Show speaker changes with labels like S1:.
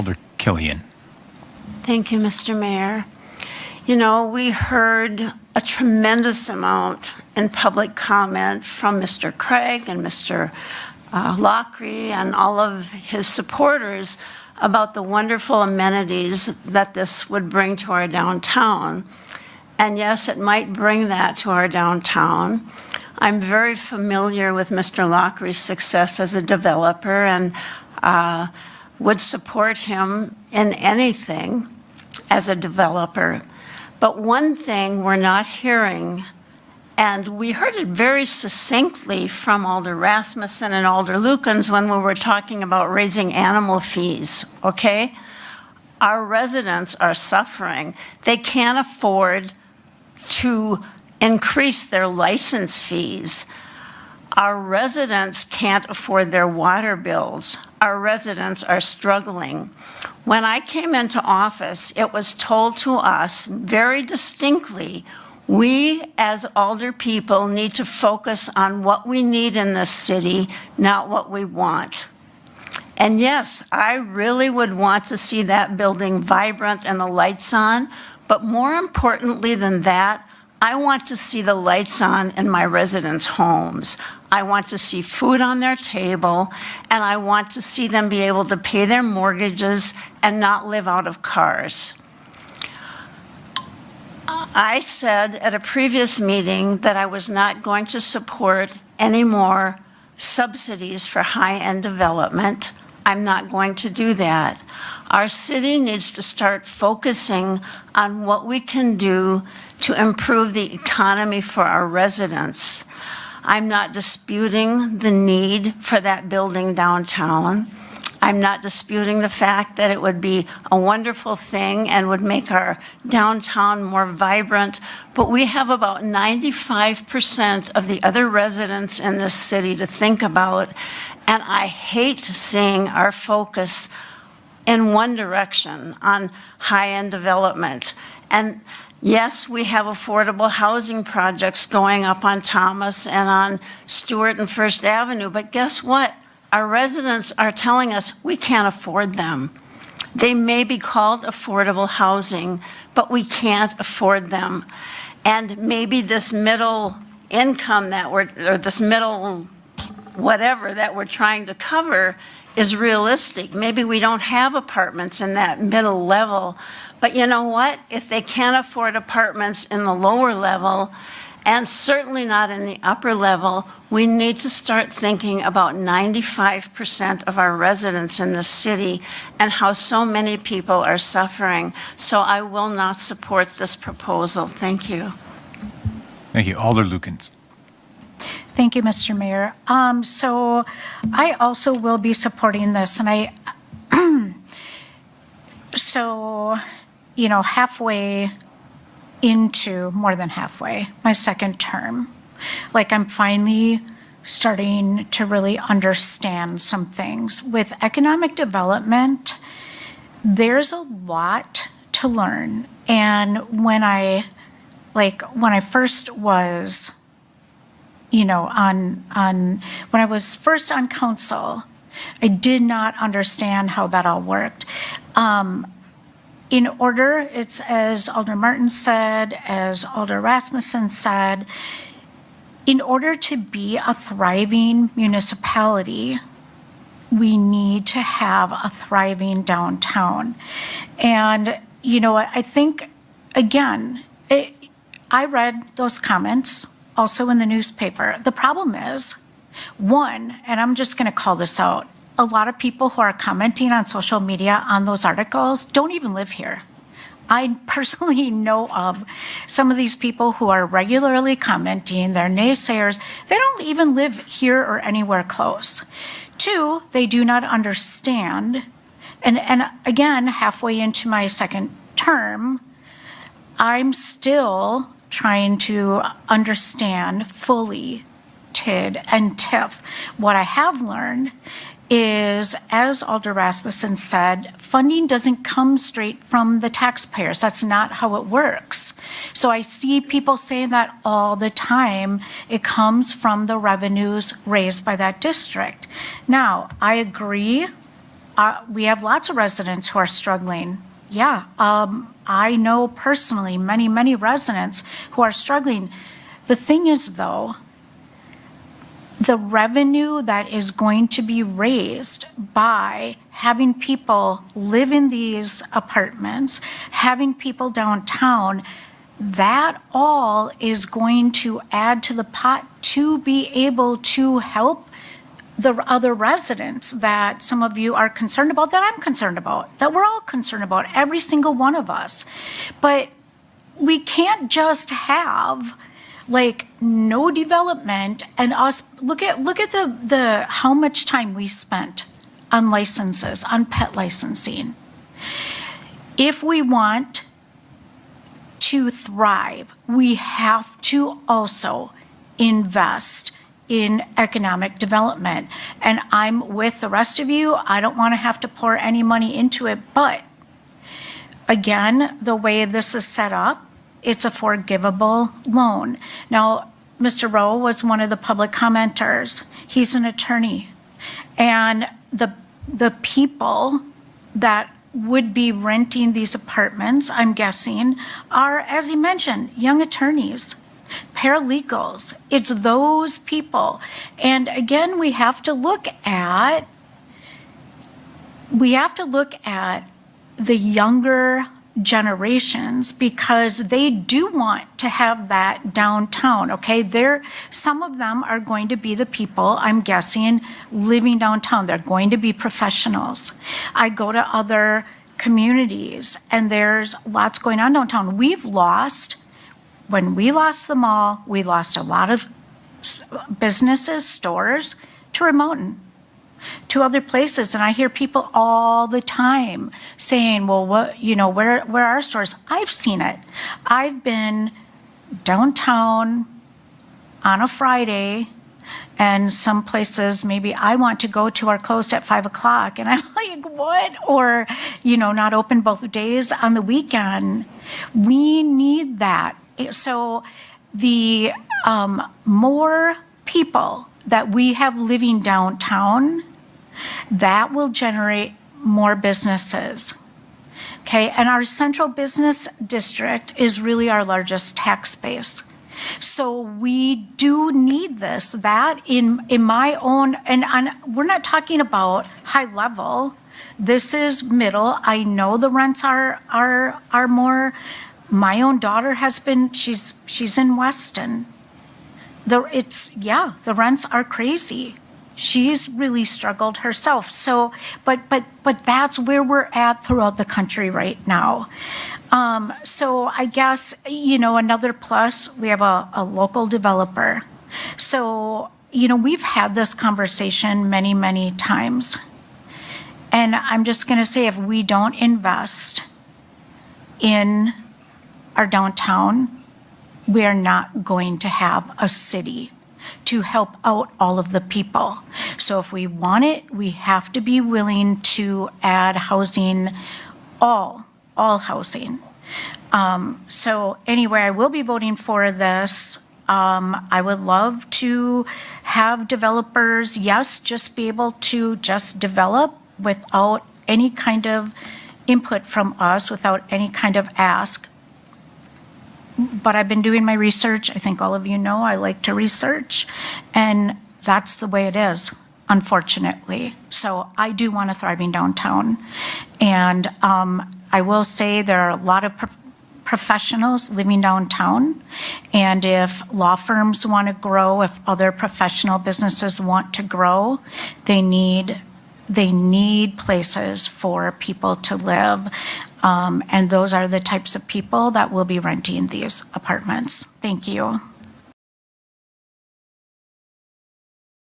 S1: Alder Killian.
S2: Thank you, Mr. Mayor. You know, we heard a tremendous amount in public comment from Mr. Craig and Mr. Lockery and all of his supporters about the wonderful amenities that this would bring to our downtown. And yes, it might bring that to our downtown. I'm very familiar with Mr. Lockery's success as a developer and would support him in anything as a developer. But one thing we're not hearing, and we heard it very succinctly from Alder Rasmussen and Alder Lukens when we were talking about raising animal fees, okay? Our residents are suffering. They can't afford to increase their license fees. Our residents can't afford their water bills. Our residents are struggling. When I came into office, it was told to us very distinctly, we as Alder people need to focus on what we need in this city, not what we want. And yes, I really would want to see that building vibrant and the lights on, but more importantly than that, I want to see the lights on in my residents' homes. I want to see food on their table, and I want to see them be able to pay their mortgages and not live out of cars. I said at a previous meeting that I was not going to support any more subsidies for high-end development. I'm not going to do that. Our city needs to start focusing on what we can do to improve the economy for our residents. I'm not disputing the need for that building downtown. I'm not disputing the fact that it would be a wonderful thing and would make our downtown more vibrant, but we have about 95% of the other residents in this city to think about, and I hate seeing our focus in one direction on high-end development. And yes, we have affordable housing projects going up on Thomas and on Stewart and First Avenue, but guess what? Our residents are telling us we can't afford them. They may be called affordable housing, but we can't afford them. And maybe this middle income or this middle whatever that we're trying to cover is realistic. Maybe we don't have apartments in that middle level, but you know what? If they can't afford apartments in the lower level, and certainly not in the upper level, we need to start thinking about 95% of our residents in the city and how so many people are suffering. So I will not support this proposal. Thank you.
S1: Thank you. Alder Lukens.
S3: Thank you, Mr. Mayor. So I also will be supporting this, and so, you know, more than halfway, my second term, like I'm finally starting to really understand some things. With economic development, there's a lot to learn. And when I first was, you know, when I was first on council, I did not understand how that all worked. In order, it's as Alder Martin said, as Alder Rasmussen said, in order to be a thriving municipality, we need to have a thriving downtown. And, you know, I think, again, I read those comments also in the newspaper. The problem is, one, and I'm just going to call this out, a lot of people who are commenting on social media on those articles don't even live here. I personally know of some of these people who are regularly commenting, they're naysayers, they don't even live here or anywhere close. Two, they do not understand, and again, halfway into my second term, I'm still trying to understand fully TID and TIF. What I have learned is, as Alder Rasmussen said, funding doesn't come straight from the taxpayers. That's not how it works. So I see people saying that all the time. It comes from the revenues raised by that district. Now, I agree we have lots of residents who are struggling. Yeah, I know personally many, many residents who are struggling. The thing is, though, the revenue that is going to be raised by having people live in these apartments, having people downtown, that all is going to add to the pot to be able to help the other residents that some of you are concerned about, that I'm concerned about, that we're all concerned about, every single one of us. But we can't just have like no development and us look at the how much time we spent on licenses, on pet licensing. If we want to thrive, we have to also invest in economic development. And I'm with the rest of you. I don't want to have to pour any money into it. But again, the way this is set up, it's a forgivable loan. Now, Mr. Rowe was one of the public commenters. He's an attorney. And the people that would be renting these apartments, I'm guessing, are, as he mentioned, young attorneys, paralegals. It's those people. And again, we have to look at the younger generations because they do want to have that downtown, okay? Some of them are going to be the people, I'm guessing, living downtown. They're going to be professionals. I go to other communities and there's lots going on downtown. When we lost the mall, we lost a lot of businesses, stores to remote, to other places. And I hear people all the time saying, well, where are our stores? I've seen it. I've been downtown on a Friday and some places maybe I want to go to are closed at 5 o'clock. And I'm like, what? Or, not open both days on the weekend. We need that. So the more people that we have living downtown, that will generate more businesses. Okay, and our central business district is really our largest tax base. So we do need this. That in my own, and we're not talking about high level. This is middle. I know the rents are more. My own daughter has been. She's in Weston. The rents are crazy. She's really struggled herself. So, but that's where we're at throughout the country right now. So I guess, another plus, we have a local developer. So, we've had this conversation many, many times. And I'm just going to say, if we don't invest in our downtown, we are not going to have a city to help out all of the people. So if we want it, we have to be willing to add housing, all housing. So anyway, I will be voting for this. I would love to have developers, just be able to just develop without any kind of input from us, without any kind of ask. But I've been doing my research. I think all of you know I like to research, and that's the way it is, unfortunately. So I do want a thriving downtown. And I will say there are a lot of professionals living downtown, and if law firms want to grow, if other professional businesses want to grow, they need places for people to live. And those are the types of people that will be renting these apartments. Thank you.